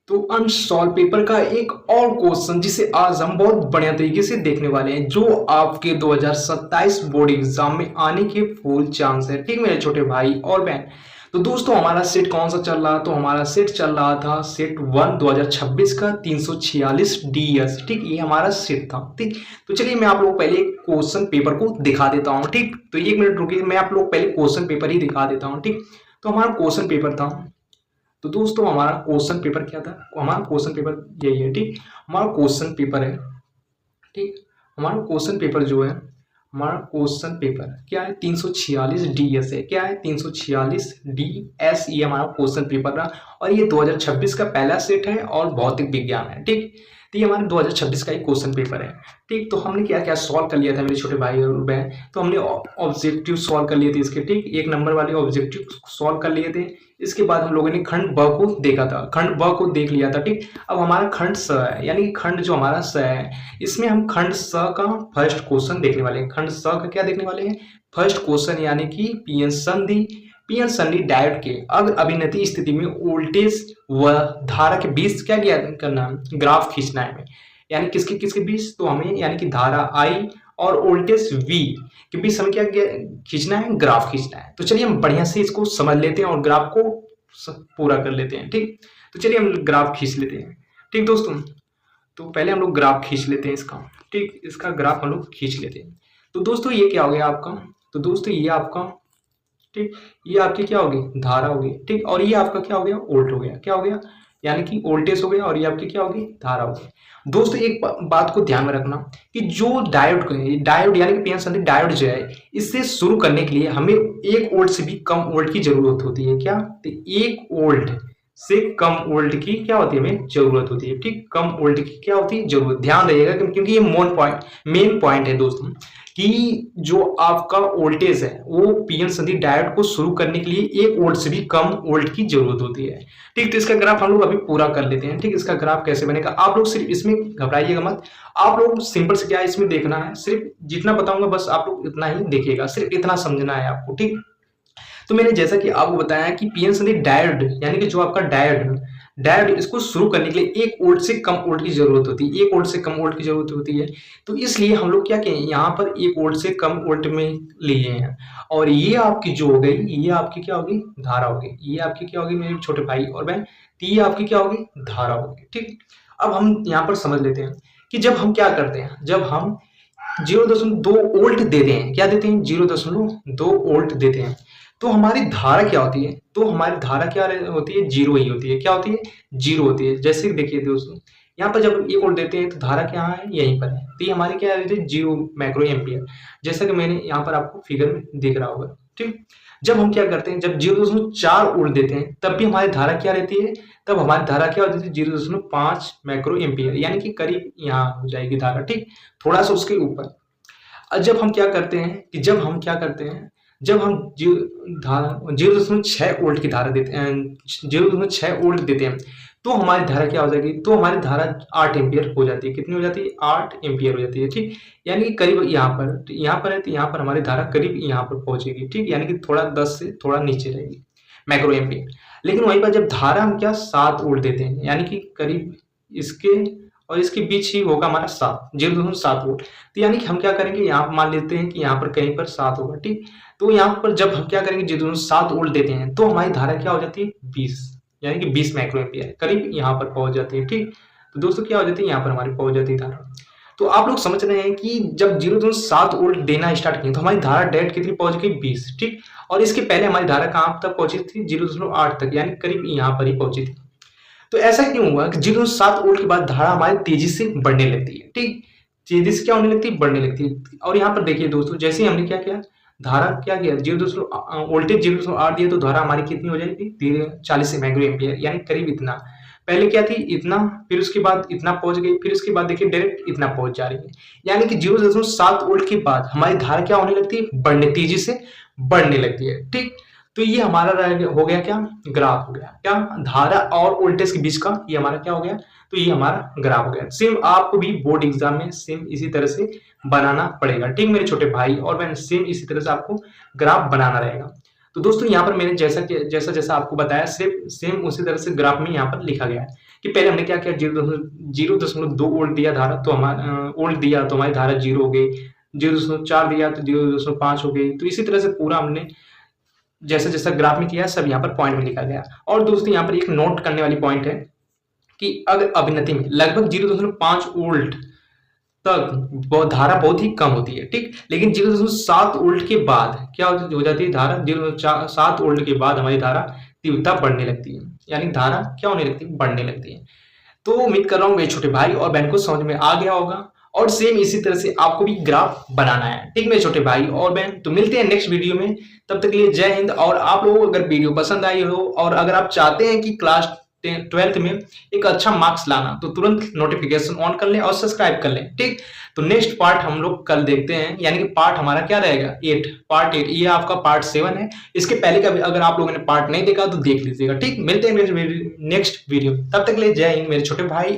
तो unsolved paper का एक और क्वेश्चन जिसे आज हम बहुत बढ़िया तरीके से देखने वाले हैं, जो आपके 2027 बोर्ड एग्जाम में आने के फुल चांस है। ठीक मेरे छोटे भाई और बहन। तो दोस्तों हमारा सेट कौन सा चल रहा, तो हमारा सेट चल रहा था सेट 1 2026 का 346 डीएस। ठीक, ये हमारा सेट था। ठीक, तो चलिए मैं आप लोग पहले क्वेश्चन पेपर को दिखा देता हूँ। ठीक, तो 1 मिनट रुकिए, मैं आप लोग पहले क्वेश्चन पेपर ही दिखा देता हूँ। ठीक, तो हमारा क्वेश्चन पेपर था। तो दोस्तों हमारा क्वेश्चन पेपर क्या था, हमारा क्वेश्चन पेपर यही है। ठीक, हमारा क्वेश्चन पेपर है। ठीक, हमारा क्वेश्चन पेपर जो है, हमारा क्वेश्चन पेपर क्या है, 346 डीएस है। क्या है, 346 डीएस, ये हमारा क्वेश्चन पेपर रहा। और ये 2026 का पहला सेट है और भौतिक विज्ञान है। ठीक, तो ये हमारे 2026 का ही क्वेश्चन पेपर है। ठीक, तो हमने क्या क्या सॉल्व कर लिया था मेरे छोटे भाई और बहन। तो हमने ऑब्जेक्टिव सॉल्व कर लिए थे इसके। ठीक, 1 नंबर वाले ऑब्जेक्टिव सॉल्व कर लिए थे। इसके बाद हम लोगों ने खंड ब को देखा था, खंड ब को देख लिया था। ठीक, अब हमारा खंड स है, यानी खंड जो हमारा स है, इसमें हम खंड स का फर्स्ट क्वेश्चन देखने वाले हैं। खंड स का क्या देखने वाले हैं, फर्स्ट क्वेश्चन, यानी कि पीएन संधि डायोड के अगर अभिनति स्थिति में वोल्टेज व धारा के बीच क्या करना है, ग्राफ खींचना है हमें। यानी किसके किसके बीच, तो हमें यानी कि धारा आई और वोल्टेज V के बीच हमें क्या खींचना है, ग्राफ खींचना है। तो चलिए हम बढ़िया से इसको समझ लेते हैं और ग्राफ को पूरा कर लेते हैं। ठीक, तो चलिए हम ग्राफ खींच लेते हैं। ठीक दोस्तों, तो पहले हम लोग ग्राफ खींच लेते हैं इसका। ठीक, इसका ग्राफ हम लोग खींच लेते हैं। तो दोस्तों ये क्या हो गया आपका, तो दोस्तों ये आपका, ठीक, ये आपकी क्या होगी, धारा होगी। ठीक, और ये आपका क्या हो गया, वोल्ट हो गया। क्या हो गया, यानी कि वोल्टेज हो गया। और ये आपकी क्या होगी, धारा होगी। दोस्तों एक बात को ध्यान में रखना कि जो डायोड यानी कि पीएन संधि डायोड जो है, इससे शुरू करने के लिए हमें 1 वोल्ट से भी कम वोल्ट की जरूरत होती है। क्या, तो 1 वोल्ट से कम वोल्ट की क्या होती है, हमें जरूरत होती है। ठीक, कम वोल्ट की क्या होती है, जरूरत। ध्यान रहिएगा क्योंकि ये मेन पॉइंट है दोस्तों, कि जो आपका वोल्टेज है वो पीएन संधि डायोड को शुरू करने के लिए 1 वोल्ट से भी कम वोल्ट की जरूरत होती है। ठीक, तो इसका ग्राफ हम लोग अभी पूरा कर लेते हैं। ठीक, इसका ग्राफ कैसे बनेगा, आप लोग सिर्फ इसमें घबराइएगा मत। आप लोग सिंपल से क्या इसमें देखना है, सिर्फ जितना बताऊंगा बस आप लोग इतना ही देखिएगा, सिर्फ इतना समझना है आपको। ठीक, तो मैंने जैसा कि आपको बताया कि पीएन संधि डायोड यानी कि जो आपका डायोड इसको शुरू करने के लिए 1 वोल्ट से कम वोल्ट की जरूरत होती है। 1 वोल्ट से कम वोल्ट की जरूरत होती है। तो इसलिए हम लोग क्या किए, यहाँ पर 1 वोल्ट से कम वोल्ट में लिए हैं। और ये आपकी जो हो गई, ये आपकी क्या होगी, धारा होगी। ये आपकी क्या होगी मेरे छोटे भाई और बहन, तो ये आपकी क्या होगी, धारा होगी। ठीक, अब हम यहाँ पर समझ लेते हैं कि जब हम क्या करते हैं, जब हम 0.2 वोल्ट देते हैं, क्या देते हैं, 0.2 वोल्ट देते हैं, तो हमारी धारा क्या होती है, तो हमारी धारा क्या होती है, जीरो ही होती है। क्या होती है, जीरो होती है। जैसे देखिए दोस्तों, यहाँ पर जब 1 वोल्ट देते हैं तो धारा क्या है, यहीं पर है। तो ये हमारी क्या रहती है, 0 माइक्रो एम्पियर, जैसा कि मैंने यहाँ पर आपको फिगर में दिख रहा होगा। ठीक, जब हम क्या करते हैं, जब 0.4 वोल्ट देते हैं तब भी हमारी धारा क्या रहती है, तब हमारी धारा क्या होती है, 0.5 माइक्रो एम्पियर, यानी कि करीब यहाँ हो जाएगी धारा। ठीक, थोड़ा सा उसके ऊपर। जब हम क्या करते हैं कि जब हम क्या करते हैं, जब हम 0.6 वोल्ट की धारा देते हैं, 0.6 वोल्ट देते हैं, तो हमारी धारा क्या हो जाएगी, तो हमारी धारा 8 एम्पियर हो जाती है। कितनी हो जाती है, 8 एम्पियर हो जाती है। ठीक, यानी कि करीब यहाँ पर, तो यहाँ पर है, तो यहाँ पर हमारी धारा करीब यहाँ पर पहुंचेगी। ठीक, यानी कि थोड़ा 10 से थोड़ा नीचे रहेगी माइक्रो एम्पियर। लेकिन वहीं पर जब धारा हम क्या 7 वोल्ट देते हैं, यानी कि करीब इसके और इसके बीच ही होगा हमारा 0.7 वोल्ट। तो यानी कि हम क्या करेंगे, यहाँ पर मान लेते हैं कि यहाँ पर कहीं पर 7 होगा। ठीक, तो यहाँ पर जब हम क्या करेंगे, 0.7 वोल्ट देते हैं तो हमारी धारा क्या हो जाती है, 20, यानी कि 20 माइक्रो एम्पियर करीब यहाँ पर पहुंच जाती है। ठीक, तो दोस्तों क्या हो जाती है, यहाँ पर हमारी पहुंच जाती है धारा। तो आप लोग समझ रहे हैं कि जब 0.7 वोल्ट देना स्टार्ट किया तो हमारी धारा डायरेक्ट कितनी पहुंच गई, 20। ठीक, और इसके पहले हमारी धारा कहाँ तक पहुंची थी, 0.8 तक, यानी करीब यहाँ पर ही पहुंची थी। तो ऐसा क्यों हुआ कि 0.7 वोल्ट के बाद धारा हमारी तेजी से बढ़ने लगती है। ठीक, तेजी से क्या होने लगती है, बढ़ने लगती है। और यहाँ पर देखिए दोस्तों, जैसे ही हमने क्या किया, धारा क्या किया, वोल्टेज 0.8 दिया तो धारा हमारी कितनी हो जाएगी, 40 माइक्रो एम्पियर, यानी करीब इतना। पहले क्या थी, इतना, फिर उसके बाद इतना पहुंच गई, फिर उसके बाद देखिए डायरेक्ट इतना पहुंच जा रही है। यानी कि 0.7 वोल्ट के बाद हमारी धारा क्या होने लगती है, बढ़ने, तेजी से बढ़ने लगती है। ठीक, तो ये हमारा हो गया क्या, ग्राफ हो गया। क्या, धारा और वोल्टेज के बीच का ये हमारा क्या हो गया, तो ये हमारा ग्राफ हो गया। सेम आपको भी बोर्ड एग्जाम में सेम इसी तरह से बनाना पड़ेगा। ठीक मेरे छोटे भाई और बहन, सेम इसी तरह से आपको ग्राफ बनाना रहेगा। तो दोस्तों यहाँ पर मैंने जैसा जैसा आपको बताया सेम उसी तरह से ग्राफ में यहाँ पर लिखा गया है कि पहले हमने क्या किया, 0.2 वोल्ट दिया धारा तो वोल्ट दिया तो हमारी धारा 0 हो गई, 0.4 दिया तो 0.5 हो गई। तो इसी तरह से पूरा हमने जैसा जैसा ग्राफ में किया सब यहाँ पर पॉइंट में लिखा गया। और दोस्तों यहाँ पर एक नोट करने वाली पॉइंट है कि अगर अभिनति में लगभग 0.5 वोल्ट तक धारा बहुत ही कम होती है, ठीक, लेकिन 0.7 वोल्ट के बाद क्या हो जाती है धारा, 0.7 वोल्ट के बाद हमारी धारा तीव्रता बढ़ने लगती है, यानी धारा क्या होने लगती है, बढ़ने लगती है। तो उम्मीद कर रहा हूँ मेरे छोटे भाई और बहन को समझ में आ गया होगा, और सेम इसी तरह से आपको भी ग्राफ बनाना है, ठीक मेरे छोटे भाई और बहन। तो मिलते हैं नेक्स्ट वीडियो में, तब तक के लिए जय हिंद। और आप लोगों को अगर वीडियो पसंद आई हो और अगर आप चाहते हैं कि क्लास 12th में एक अच्छा मार्क्स लाना तो तुरंत नोटिफिकेशन ऑन कर लें और सब्सक्राइब कर लें, ठीक। तो नेक्स्ट पार्ट हम लोग कल देखते हैं, यानी कि पार्ट हमारा क्या रहेगा, पार्ट 8। ये आपका पार्ट 7 है। इसके पहले का भी अगर आप लोगों ने पार्ट नहीं देखा तो देख लीजिएगा, ठीक। मिलते हैं नेक्स्ट वीडियो, तब तक के लिए जय हिंद मेरे छोटे भाई।